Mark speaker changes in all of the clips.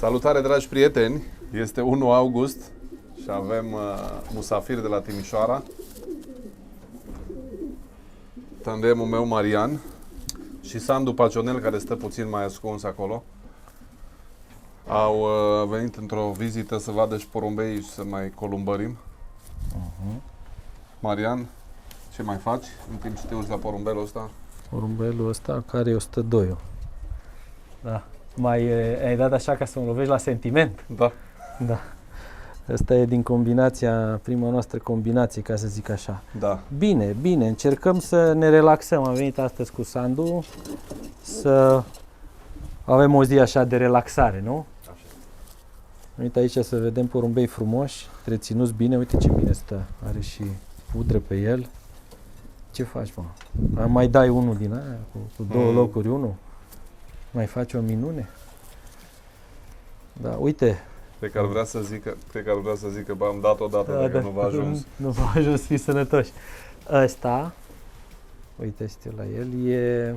Speaker 1: Salutare, dragi prieteni! Este 1 august și avem musafir de la Timișoara. Tandemul meu, Marian, și Sandu Pacionel, care stă puțin mai ascuns acolo. Au venit într-o vizită să vadă și porumbei și să mai columbărim. Marian, ce mai faci în timp ce te uiți la porumbelul ăsta?
Speaker 2: Porumbelul ăsta care e 102. Da. Ai dat așa ca să mă lovești la sentiment?
Speaker 1: Da.
Speaker 2: Da. Asta e din combinația, prima noastră combinație, ca să zic așa.
Speaker 1: Da.
Speaker 2: Bine, încercăm să ne relaxăm. Am venit astăzi cu Sandu să avem o zi așa de relaxare, nu?
Speaker 1: Așa.
Speaker 2: Uite aici să vedem porumbei frumoși, reținuți bine. Uite ce bine stă. Are și pudră pe el. Ce faci, mă? Mai dai unul din aia cu două locuri, unul? Mai faci o minune? Da, uite.
Speaker 1: Cred că ar vrea să zică, bă, am dat odată, dacă nu v-a ajuns.
Speaker 2: Nu v-a ajuns, fi sănătoși. Ăsta, uite, este la el, e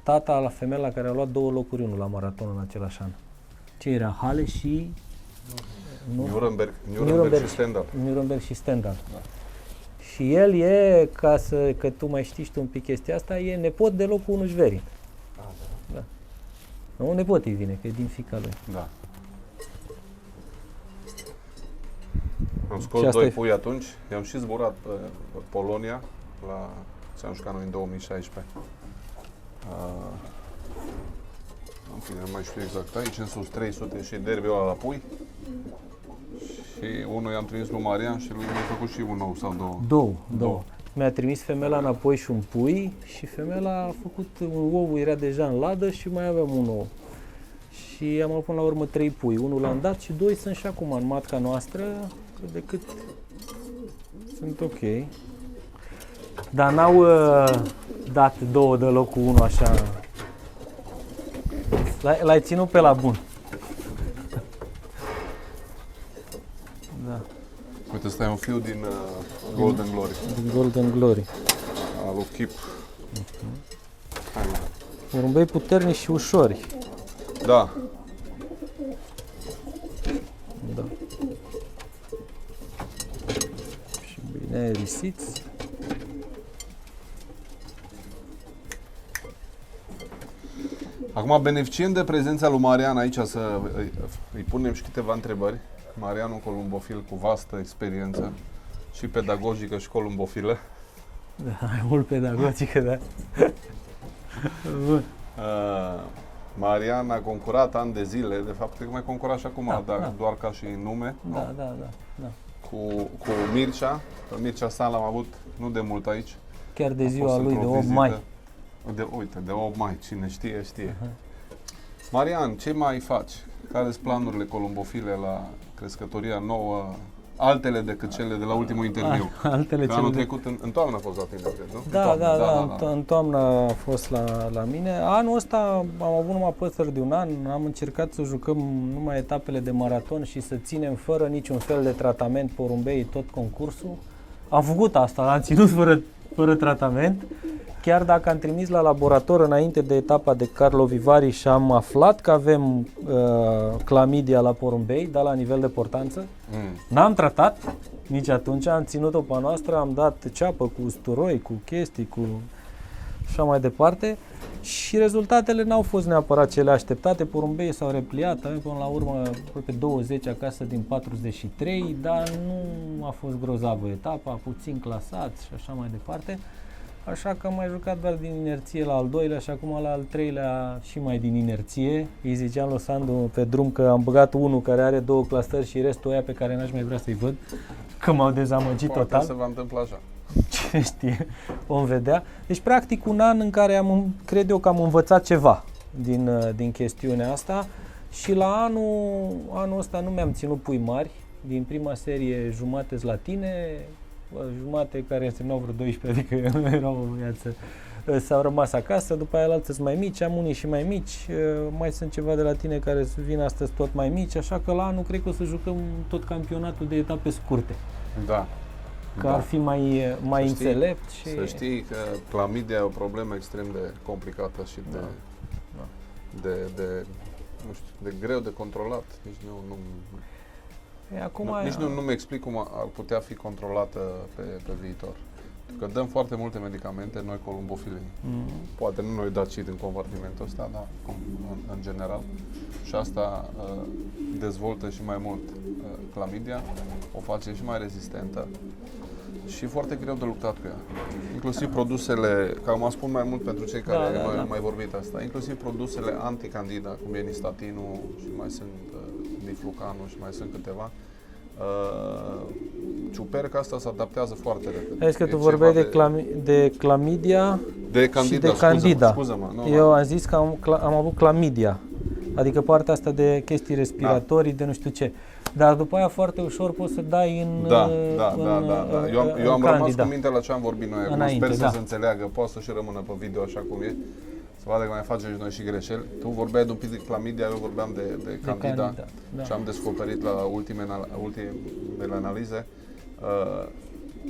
Speaker 2: tata la femeia care a luat 2 locuri, 1 la maraton în același an. Ce era? Hale și...
Speaker 1: Nuremberg și Stendhal.
Speaker 2: Nuremberg și Stendhal.
Speaker 1: Da.
Speaker 2: Și el e, că tu mai știi tu un pic chestia asta, e nepot de locul 1 Șverin. Da. Nu, nepot îi vine, că e din fiica lui.
Speaker 1: Da. Am scos 2 pui atunci, i-am și zburat pe Polonia, ți-am jucat noi în 2016. În fine, nu mai știu exact aici, în sus 300 și derbiul ăla la pui. Și unul i-am trimis lui Marian și lui mi-a făcut și un nou sau două. Mi-a trimis femeia înapoi și un pui și femeia a făcut un ou, era deja în ladă și mai aveam un ou. Și am avut până la urmă 3 pui, unul l-am dat și 2 sunt și acum în matca noastră, decât sunt ok. Dar n-au dat 2 de locul 1 așa. L-ai ținut pe la bun. Da. Uite, ăsta e un fiu din Golden Glory.
Speaker 2: Din Golden Glory.
Speaker 1: Al lui Chip. Hai, mă.
Speaker 2: Porumbei puternici și ușori.
Speaker 1: Da.
Speaker 2: Da. Și bine aerisiți.
Speaker 1: Acum, beneficiem de prezența lui Marian aici, să îi punem și câteva întrebări. Marian, un columbofil cu vastă experiență și pedagogică și columbofilă.
Speaker 2: Da, mai mult pedagogică, da. Bun.
Speaker 1: Marian a concurat ani de zile, de fapt, cred că mai concura și acum, doar ca și nume.
Speaker 2: Da.
Speaker 1: Cu Mircea. Pe Mircea San l-am avut nu de mult aici.
Speaker 2: Chiar de ziua lui, de 8 mai.
Speaker 1: De 8 mai, cine știe, știe. Marian, ce mai faci? Care sunt planurile columbofile la crescătoria nouă, altele decât cele de la ultimul interviu? Anul trecut, în toamnă a fost la tine, cred, nu?
Speaker 2: Da. În toamnă a fost la mine. Anul ăsta am avut numai păsări de un an, am încercat să jucăm numai etapele de maraton și să ținem fără niciun fel de tratament porumbei tot concursul. Am făcut asta, l-am ținut fără tratament. Chiar dacă am trimis la laborator înainte de etapa de Carlo Vivari și am aflat că avem clamidia la porumbei, dar la nivel de portanță, n-am tratat nici atunci, am ținut-o pe a noastră, am dat ceapă cu usturoi, cu chestii, cu așa mai departe și rezultatele n-au fost neapărat cele așteptate. Porumbeii s-au repliat, avem până la urmă aproape 20 acasă din 43, dar nu a fost grozavă etapa, puțin clasați și așa mai departe. Așa că am mai jucat doar din inerție la al doilea și acum la al treilea și mai din inerție. Îi ziceam lui Sandu pe drum că am băgat unul care are 2 clasări și restul aia pe care n-aș mai vrea să-i văd, că m-au dezamăgit total.
Speaker 1: Poate se va întâmpla așa.
Speaker 2: Ce știe, vom vedea. Deci practic un an în care cred eu că am învățat ceva din chestiunea asta și la anul ăsta nu mi-am ținut pui mari. Din prima serie jumate-s la tine, jumate care însemnau vreo 12, adică erau o viață, s-au rămas acasă, după aia alții sunt mai mici, am unii și mai mici, mai sunt ceva de la tine care vin astăzi tot mai mici, așa că la anul cred că o să jucăm tot campionatul de etape scurte.
Speaker 1: Da.
Speaker 2: Că ar fi mai înțelept și...
Speaker 1: Să știi că clamidia e o problemă extrem de complicată și de nu știu, de greu de controlat. Nici nu-mi explic cum ar putea fi controlată pe viitor. Că dăm foarte multe medicamente, noi columbofilii. Poate nu noi dacid în compartimentul ăsta, dar în general. Și asta dezvoltă și mai mult clamidia, o face și mai rezistentă și foarte greu de luptat cu ea. Inclusiv produsele, ca mă spun mai mult pentru cei care mai vorbit asta, inclusiv produsele anticandida, cum e nistatinul și mai sunt diflucanul și mai sunt câteva. Ciuperca asta se adaptează foarte repede.
Speaker 2: Vezi că tu vorbeai de clamidia și de candida.
Speaker 1: Scuză-mă,
Speaker 2: eu am zis că am avut clamidia, adică partea asta de chestii respiratorii, de nu știu ce. Dar după aia foarte ușor poți să dai în
Speaker 1: Da. Eu am rămas cu minte la ce am vorbit noi acum. Sper să se înțeleagă, poate să și rămână pe video așa cum e. Să vadă că mai facem și noi și greșeli. Tu vorbeai de un pic de clamidia, eu vorbeam de candida. Și am descoperit la ultimele analize.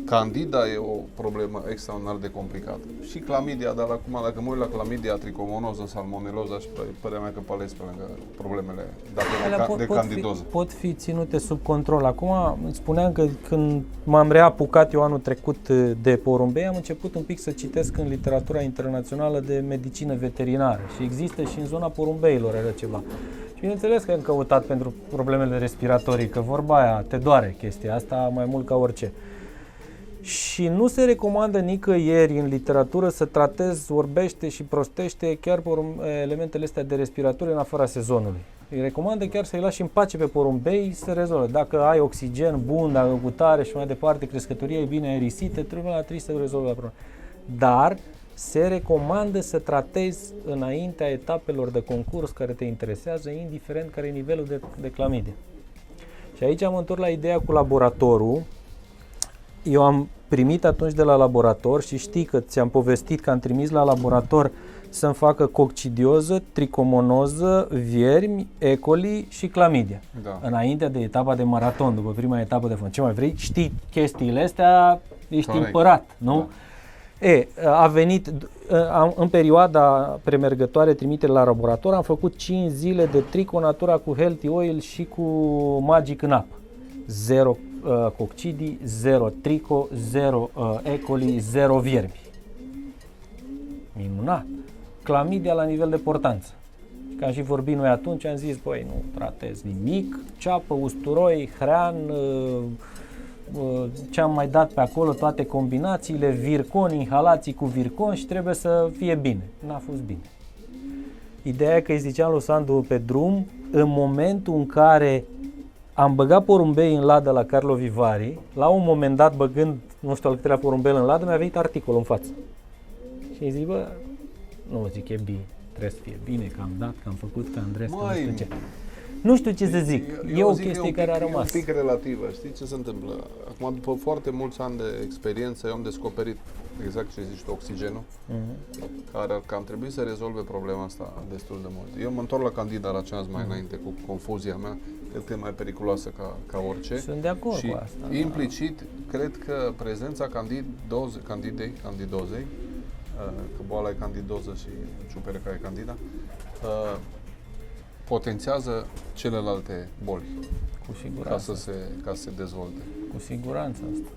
Speaker 1: Candida e o problemă extraordinar de complicată. Și clamidia, dar acum dacă mă uit la clamidia, tricomonoză, salmoneloză, aș părea mea că palesc pe lângă problemele date de candidoză.
Speaker 2: Pot fi ținute sub control. Acum îți spuneam că când m-am reapucat eu anul trecut de porumbei, am început un pic să citesc în literatura internațională de medicină veterinară și există și în zona porumbeilor așa ceva. Și bineînțeles că am căutat pentru problemele respiratorii, că vorba aia te doare chestia asta mai mult ca orice. Și nu se recomandă nicăieri în literatură să tratezi orbește și prostește chiar elementele astea de respiratori în afara sezonului. Îi recomandă chiar să-i lași în pace pe porumbei să rezolve. Dacă ai oxigen bun, dacă cu tare și mai departe, crescătoria e bine aerisită, trebuie să rezolve la problemă. Dar se recomandă să tratezi înaintea etapelor de concurs care te interesează, indiferent care e nivelul de clamidie. Și aici am întors la ideea cu laboratorul. Eu am primit atunci de la laborator și știi că ți-am povestit că am trimis la laborator să-mi facă coccidioză, tricomonoză, viermi, E. coli și clamidia.
Speaker 1: Da.
Speaker 2: Înainte de etapa de maraton, după prima etapă de fond. Ce mai vrei? Știi chestiile astea, ești
Speaker 1: corect.
Speaker 2: Împărat, nu? Da. A venit, în perioada premergătoare trimitere la laborator, am făcut 5 zile de Triconatura cu Healthy Oil și cu Magic în apă. 0 coccidii, 0 trico, 0 E. coli, 0 viermi. Minunat! Clamidia la nivel de portanță. Că am și vorbit noi atunci, am zis, băi, nu tratez nimic, ceapă, usturoi, hrean, ce am mai dat pe acolo, toate combinațiile, vircon, inhalații cu vircon și trebuie să fie bine. N-a fost bine. Ideea e că îi ziceam lui Sandu pe drum, în momentul în care am băgat porumbei în ladă la Carlo Vivari, la un moment dat, băgând, nu știu al câtelea porumbel în ladă, mi-a venit articolul în față. Și îi zic, bă, nu, zic, e bine, trebuie să fie bine, că am dat, că am făcut, că Andres, că nu știu ce. Nu știu ce să zic, e o chestie care a rămas.
Speaker 1: E un pic relativă, știi ce se întâmplă? Acum, după foarte mulți ani de experiență, eu am descoperit exact ce zici tu, oxigenul, care ar cam trebui să rezolve problema asta destul de mult. Eu mă întorc la candida, la ce am zis mai înainte, cu confuzia mea, cred că e mai periculoasă ca orice.
Speaker 2: Sunt de acord
Speaker 1: și
Speaker 2: cu asta.
Speaker 1: implicit, cred că prezența candidozei, că boala e candidoză și ciuperca e candida, potențează celelalte boli.
Speaker 2: Cu siguranță.
Speaker 1: Ca să se dezvolte.
Speaker 2: Cu siguranță asta.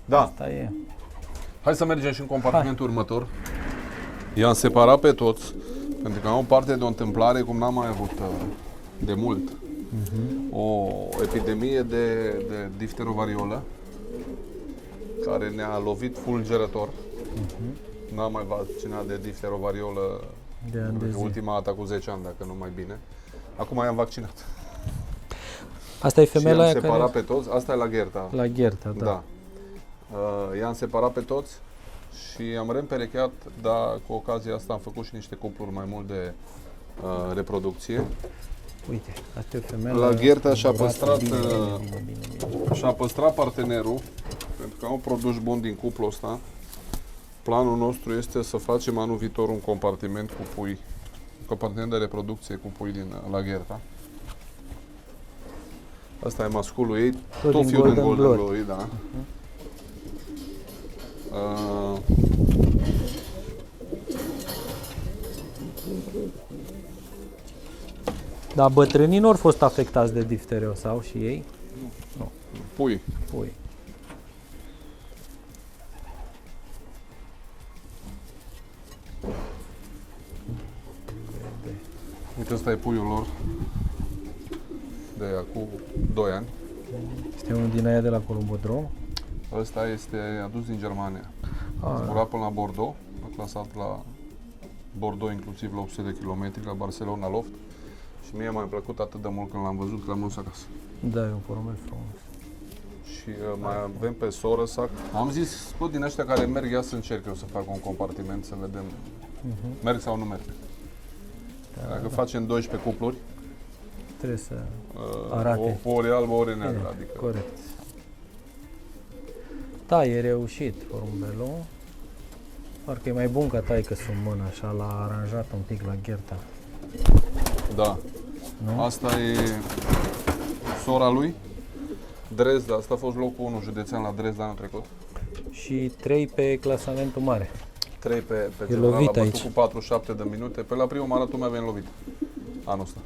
Speaker 1: Da.
Speaker 2: Asta e.
Speaker 1: Hai să mergem și în compartimentul următor. I-am separat pe toți, pentru că am o parte de o întâmplare cum n-am mai avut de mult. O epidemie de difterovariolă care ne-a lovit fulgerător. N-am mai vaccinat de difterovariolă ultima dată cu 10 ani, dacă nu mai bine. Acum i-am vaccinat.
Speaker 2: Asta e femeia
Speaker 1: i-am
Speaker 2: aia
Speaker 1: separat
Speaker 2: care...
Speaker 1: pe toți. Asta e la Gherta.
Speaker 2: La Gherta, da.
Speaker 1: I-am separat pe toți și am reîmperecheat, dar cu ocazia asta am făcut și niște cupluri mai mult de reproducție.
Speaker 2: Uite, asta e femeia
Speaker 1: la Gherta și-a
Speaker 2: bine.
Speaker 1: păstrat partenerul, pentru că am un produs bun din cuplul ăsta. Planul nostru este să facem anul viitor un compartiment cu pui, un compartiment de reproducție cu pui la Gherta. Asta e masculul ei, tot fiul din Golden Glory, da.
Speaker 2: Dar bătrânii nu au fost afectați de difteriu sau și ei? Nu.
Speaker 1: Pui.
Speaker 2: Pui.
Speaker 1: Uite, ăsta e puiul lor de acum 2 ani.
Speaker 2: Este unul din aia de la Columbodrom?
Speaker 1: Ăsta este adus din Germania. A
Speaker 2: Ah,
Speaker 1: zburat până la Bordeaux, a clasat la Bordeaux inclusiv la 800 de kilometri, la Barcelona Loft. Și mie mi-a plăcut atât de mult când l-am văzut, că l-am dus acasă.
Speaker 2: da, e un porumbel frumos.
Speaker 1: Și mai avem pe Sorăsac. Am zis, tot din ăștia care merg, ia să încerc eu să fac un compartiment, să vedem merg sau nu merg. Dacă facem 12 cupluri,
Speaker 2: Trebuie să arate.
Speaker 1: ori albă, ori neagră, adică.
Speaker 2: Corect. Da, e reușit porumbelul. Parcă e mai bun ca taică-s în mână, așa l-a aranjat un pic la Gherta.
Speaker 1: Da.
Speaker 2: Nu?
Speaker 1: Asta e sora lui, Dresda. Asta a fost locul 1 județean la Dresda anul trecut.
Speaker 2: Și 3 pe clasamentul mare.
Speaker 1: 3 pe general,
Speaker 2: lovit
Speaker 1: a bătut
Speaker 2: aici.
Speaker 1: cu 47 de minute. Pe la primul maraton mai avem lovit anul ăsta.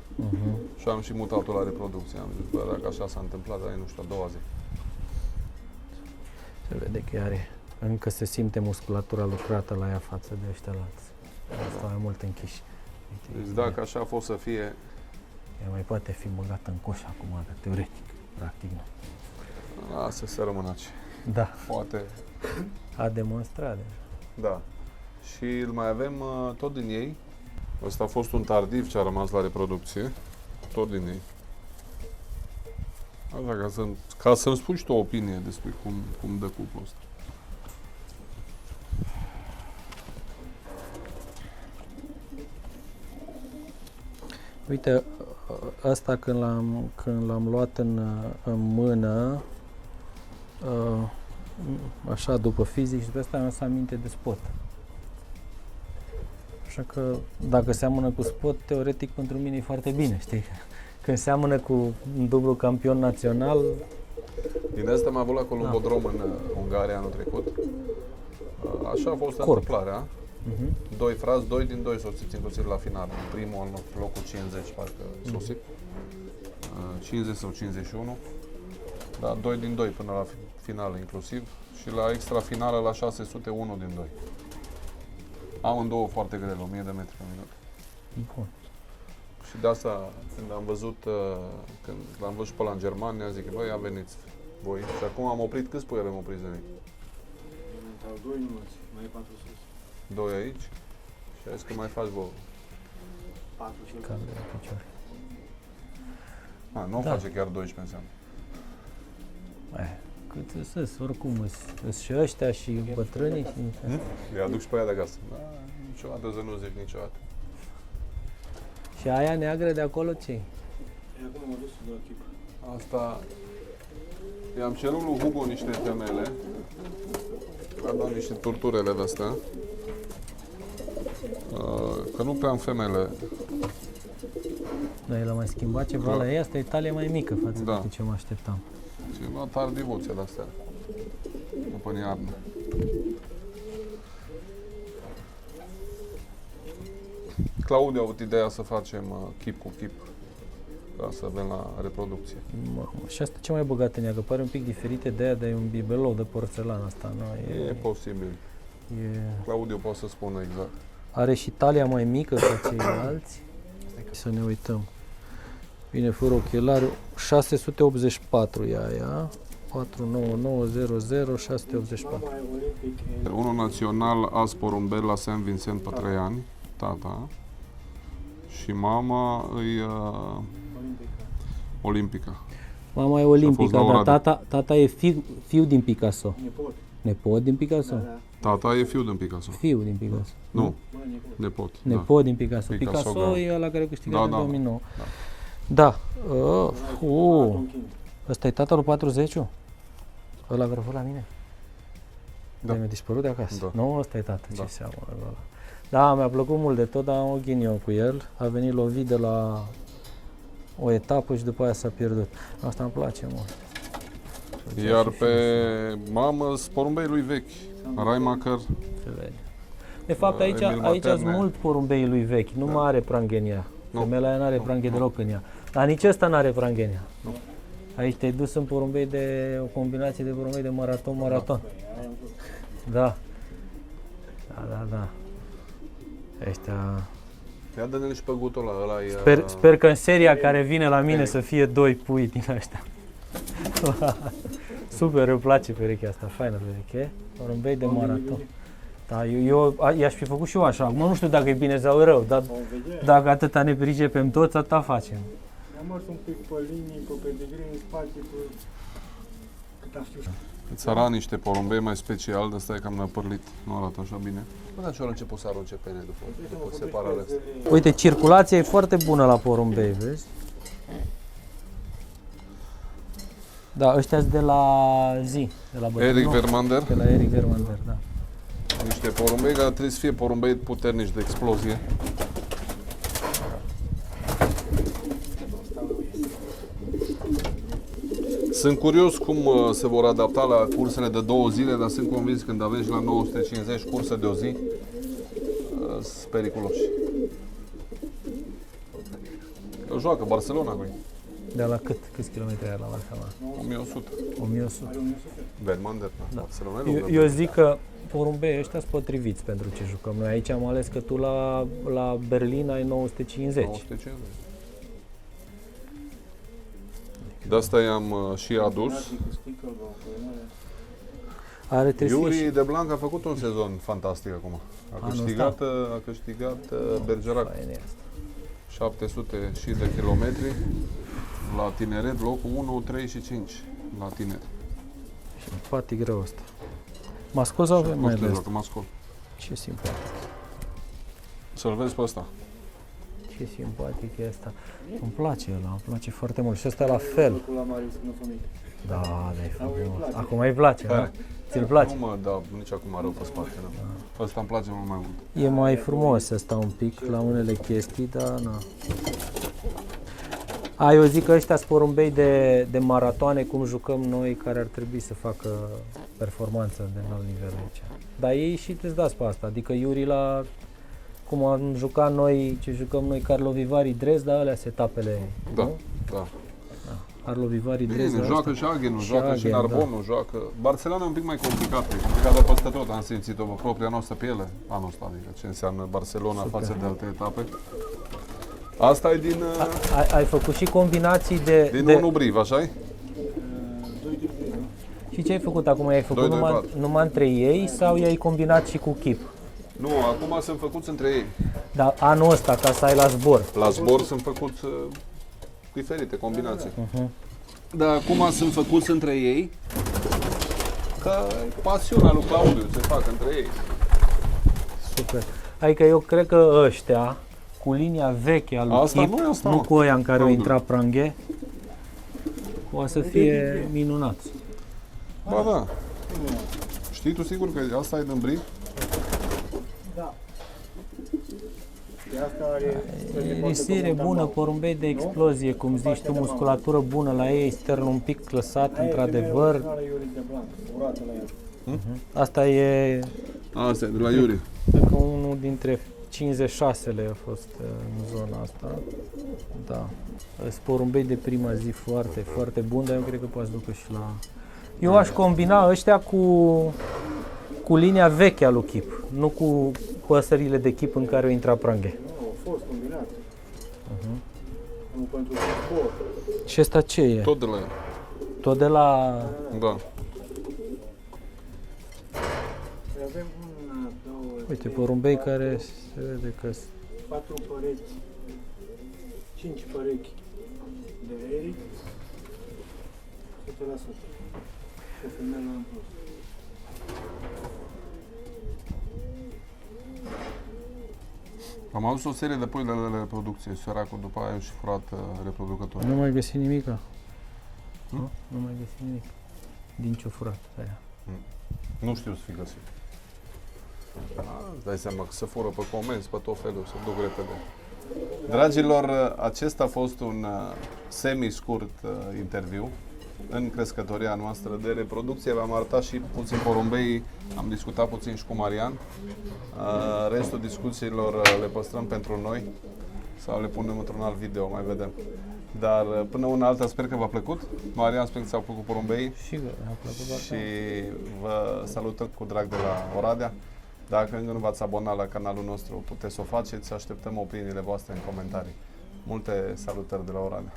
Speaker 1: Și am și mutat-o la reproducție. Am zis, bă, dacă așa s-a întâmplat, dar e, nu știu, a doua zi.
Speaker 2: Se vede că are, încă se simte musculatura lucrată la ea față de ăștia alți. Asta mai mult închiși. Uite,
Speaker 1: Deci dacă așa a fost să fie,
Speaker 2: ea mai poate fi băgată în coș acum, dar teoretic, practic nu.
Speaker 1: lasă să rămână aici.
Speaker 2: Da,
Speaker 1: Poate,
Speaker 2: a demonstrat deja.
Speaker 1: da. Și îl mai avem tot din ei. Ăsta a fost un tardiv ce a rămas la reproducție. Tot din ei. Așa, ca să-mi spui și tu o opinie despre cum dă cuplul ăsta.
Speaker 2: Uite, asta când l-am luat în mână, așa după fizic și după asta mi-am să aminte de spot. Așa că dacă seamănă cu spot, teoretic pentru mine e foarte bine, știi? Când seamănă cu un dublu campion național,
Speaker 1: Din asta am avut la Columbodrom în Ungaria anul trecut. Așa a fost întâmplarea. Doi frați, 2 din 2 soțiți inclusiv la final. Primul în locul 50, parcă sosit. 50 sau 51. Da, 2 din 2 până la finală inclusiv. Și la extra finală la 601 din 2. Amândouă foarte grele, 1000 de metri pe minut.
Speaker 2: bun.
Speaker 1: Și de asta, când am văzut, când l-am văzut și pe ăla în Germania, zic, băi, ia veniți voi. Și acum am oprit, câți pui avem opriți de noi?
Speaker 3: Au 2 numeți, mai e 4 sus.
Speaker 1: 2 aici. Și a zis că mai faci vouă.
Speaker 3: 4 și
Speaker 2: Cam de la picior.
Speaker 1: Nu
Speaker 2: Da.
Speaker 1: face chiar 12 înseamnă.
Speaker 2: Cât să oricum sunt și ăștia și bătrânii. Și...
Speaker 1: Îi aduc și pe aia de acasă. Da, niciodată să nu zici niciodată.
Speaker 2: și aia neagră de acolo ce?
Speaker 3: acum m-am dus la chip.
Speaker 1: Asta, i-am cerut lui Hugo niște temele. Am dat niște turturele de-astea. Că nu prea am femele.
Speaker 2: Dar el a mai schimbat ceva
Speaker 1: Da.
Speaker 2: la ei, asta e talie mai mică față
Speaker 1: Da.
Speaker 2: de ce mă așteptam.
Speaker 1: Ceva tardivuțe de-astea. După în iarnă. Claudiu a avut ideea să facem chip cu chip. Ca să avem la reproducție.
Speaker 2: Mamă, și asta ce mai băgat în ea, că pare un pic diferite de aia, dar e un bibelou de porțelan asta, nu?
Speaker 1: E posibil.
Speaker 2: E,
Speaker 1: Claudiu poate să spună exact.
Speaker 2: are și talia mai mică ca ceilalți. Să ne uităm. Bine, fără ochelari, 684 e aia. 49900 684.
Speaker 3: Mama e olimpic,
Speaker 1: Unul național, as porumbel la Saint Vincent pe 3 ani, tata. Și mama îi olimpica.
Speaker 2: Mama e
Speaker 1: Și a fost
Speaker 2: olimpică,
Speaker 1: la
Speaker 2: dar
Speaker 1: Oradea.
Speaker 2: tata e fiu din Picasso.
Speaker 3: nepot.
Speaker 2: Nepot din Picasso?
Speaker 3: Da.
Speaker 1: Tata e fiul din Picasso.
Speaker 2: Fiu din Picasso.
Speaker 1: Nu,
Speaker 3: Mă, nepot.
Speaker 1: nepot.
Speaker 2: Nepot din Picasso.
Speaker 1: Picasso,
Speaker 2: Picasso
Speaker 1: da.
Speaker 2: e ăla care a câștigat în
Speaker 1: Da.
Speaker 2: 2009.
Speaker 1: Da.
Speaker 2: Da.
Speaker 3: Maraton King.
Speaker 2: Ăsta e tatăl lui 40-ul? Ăla care a fost la mine?
Speaker 1: Da.
Speaker 2: Mi-a dispărut de acasă.
Speaker 1: Da.
Speaker 2: Nu, ăsta e tată, ce
Speaker 1: Da.
Speaker 2: seamă ăla. Da, mi-a plăcut mult de tot, dar am o ghinion cu el. A venit lovit de la o etapă și după aia s-a pierdut. Asta îmi place mult.
Speaker 1: Iar pe mamă, porumbei lui vechi. Raimacher,
Speaker 2: Se vede. De fapt, aici
Speaker 1: Emil
Speaker 2: sunt
Speaker 1: Materne.
Speaker 2: mult porumbeii lui vechi, nu mai are Pranghenia.
Speaker 1: Nu.
Speaker 2: Femeia aia n-are pranghe deloc în ea. Dar nici ăsta n-are pranghe în ea. Aici te-ai dus în porumbei de o combinație de porumbei de maraton. Da. Da. Ăștia...
Speaker 1: Ia dă-ne și pe gutul ăla.
Speaker 2: Sper că în seria care vine la mine să fie 2 pui din ăștia. Super, îmi place perechea asta, faină pereche. Porumbei de maraton. Da, eu i-aș fi făcut și eu așa. Acum nu știu dacă e bine sau rău, dar dacă atâta ne pricepem toți, atâta facem.
Speaker 3: Am mers un pic pe linii, pe pedigree, în spate, cât am știut.
Speaker 1: Îți arată niște porumbei mai special, de ăsta e cam năpârlit, nu arată așa bine. Până ce ori început să arunce pene după separarea asta.
Speaker 2: Uite, circulația e foarte bună la porumbei, vezi? Da, ăștia de la zi, de la bătrân,
Speaker 1: Eric
Speaker 2: nu?
Speaker 1: Vermander,
Speaker 2: De la Eric Vermander, da.
Speaker 1: niște porumbei care trebuie să fie porumbei puternici de explozie. Sunt curios cum se vor adapta la cursele de 2 zile, dar sunt convins când avem și la 950 curse de o zi, sunt periculoși. Eu joacă Barcelona cu ei.
Speaker 2: De la cât? Câți kilometri ai la Barcelona?
Speaker 1: 1100.
Speaker 2: 1100.
Speaker 1: Vermander, da. Barcelona e lungă.
Speaker 2: Eu zic că porumbei ăștia sunt potriviți pentru ce jucăm noi. Aici am ales că tu la Berlin ai 950.
Speaker 1: 950. De asta i-am și adus.
Speaker 2: Are trebuie să fie
Speaker 1: Yuri de Blanc a făcut un sezon fantastic acum. A câștigat Bergerac.
Speaker 2: Fain e asta.
Speaker 1: 700 și de kilometri la tineret, locul 1, 3 și 5 la tineret.
Speaker 2: Simpatic rău ăsta. Mascul sau avem
Speaker 1: Nu
Speaker 2: mai
Speaker 1: știu
Speaker 2: de
Speaker 1: dacă
Speaker 2: asta?
Speaker 1: mascul.
Speaker 2: Ce simpatic.
Speaker 1: Să-l vezi pe ăsta.
Speaker 2: Ce simpatic e asta. Îmi place ăla, îmi place foarte mult. Și ăsta la fel.
Speaker 3: La Marius când a fost mic.
Speaker 2: Da, e frumos.
Speaker 3: place.
Speaker 2: Acum îi place, da?
Speaker 1: Care?
Speaker 2: Ți-l place?
Speaker 1: Nu mă, da, nici acum rău pe spate. Da. Ăsta îmi place mult mai mult.
Speaker 2: E mai frumos ăsta un pic la unele chestii, dar na. Eu zic că ăștia sunt porumbei de maratoane, cum jucăm noi, care ar trebui să facă performanță de înalt nivel aici. Dar ei și te-ți dați pe asta, adică Iuri cum am jucat noi, ce jucăm noi, Carlo Vivari Dresda, alea sunt etapele,
Speaker 1: Da,
Speaker 2: nu?
Speaker 1: da.
Speaker 2: Carlo Vivari Dresda.
Speaker 1: Bine, joacă
Speaker 2: ăsta.
Speaker 1: și Aghenul,
Speaker 2: Și
Speaker 1: joacă și
Speaker 2: Aghen,
Speaker 1: Narbonul, joacă... Barcelona e un pic mai complicată, e complicată peste tot, am simțit-o pe propria noastră piele anul ăsta, adică ce înseamnă Barcelona față de alte etape. Asta e din
Speaker 2: Ai făcut și combinații de...
Speaker 1: Unu Briv, așa-i?
Speaker 3: 2 de nu?
Speaker 2: Și ce ai făcut acum? I-ai făcut
Speaker 1: 2-2-4.
Speaker 2: numai între ei sau i-ai combinat și cu chip?
Speaker 1: Nu, acum sunt făcuți între ei.
Speaker 2: Dar anul ăsta, ca să ai la zbor.
Speaker 1: La zbor sunt făcuți diferite combinații. Dar acum sunt făcuți între ei ca pasiunea lui Claudiu se fac între ei.
Speaker 2: Super. Adică eu cred că ăștia, cu linia veche a lui
Speaker 1: Asta
Speaker 2: Chip,
Speaker 1: nu e asta,
Speaker 2: nu
Speaker 1: mă.
Speaker 2: cu ăia în care au
Speaker 1: Claudiu.
Speaker 2: intrat pranghe, o să fie minunați.
Speaker 1: Ba da. Știi tu sigur că asta e din Briv?
Speaker 3: Da. De asta are...
Speaker 2: E serie bună, porumbei de explozie, cum zici tu, musculatură bună la ei, sternul un pic clăsat, într-adevăr.
Speaker 3: Are Iuri de Blanc, urată la el.
Speaker 2: Asta e,
Speaker 1: Asta e de la Iuri.
Speaker 2: cred că unul dintre 56-le a fost în zona asta. Da. Sunt porumbei de prima zi foarte, foarte bun, dar eu cred că poate ducă și la... Eu aș combina ăștia cu linia veche a lui Chip, nu cu păsările de Chip în care au intrat pranghe.
Speaker 3: Nu, a fost combinat. Nu pentru sport.
Speaker 2: Și ăsta ce e?
Speaker 1: Tot de la el.
Speaker 2: Tot de la...
Speaker 1: Da.
Speaker 3: Avem 1, 2,
Speaker 2: Uite, porumbei care se vede că
Speaker 3: 4 păreți, 5 părechi de Eric, 100%. Și femeia în plus.
Speaker 1: Am adus o serie de pui de reproducție, săracul, după aia și furat reproducători.
Speaker 2: nu mai găsi nimica. Nu mai găsi nimic. Din ce-o furat aia.
Speaker 1: Nu știu să fi găsit. Îți dai seama că se fură pe comenzi, pe tot felul, se duc repede. Dragilor, acesta a fost un semi-scurt interviu în crescătoria noastră de reproducție. V-am arătat și puțin porumbei, am discutat puțin și cu Marian. Restul discuțiilor le păstrăm pentru noi. sau le punem într-un alt video, mai vedem. Dar până una alta sper că v-a plăcut. Marian, sper că ți-au plăcut porumbeii.
Speaker 2: Și mi-a plăcut
Speaker 1: Și vă salutăm cu drag de la Oradea. Dacă încă nu v-ați abonat la canalul nostru, puteți să o faceți. Așteptăm opiniile voastre în comentarii. Multe salutări de la Oradea.